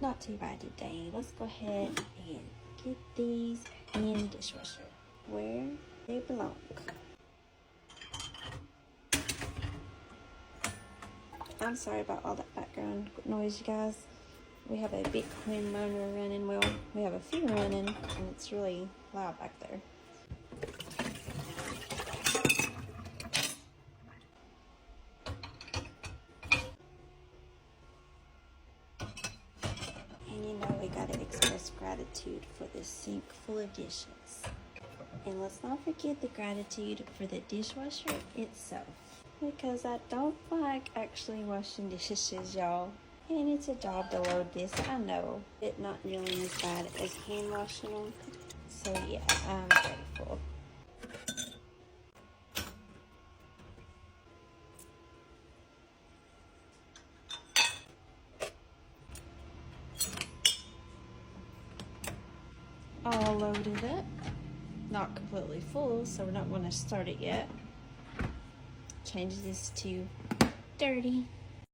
not too bad today. Let's go ahead and get these in the dishwasher where they belong. I'm sorry about all that background noise, you guys. We have a Bitcoin miner running. Well, we have a few running, and it's really loud back there. And you know we gotta express gratitude for this sink full of dishes. And let's not forget the gratitude for the dishwasher itself. Because I don't like actually washing dishes, y'all. And it's a job to load this, I know. It's not nearly as bad as hand washing them. So yeah, I'm grateful. All loaded up. Not completely full, so we're not going to start it yet. Change this to dirty.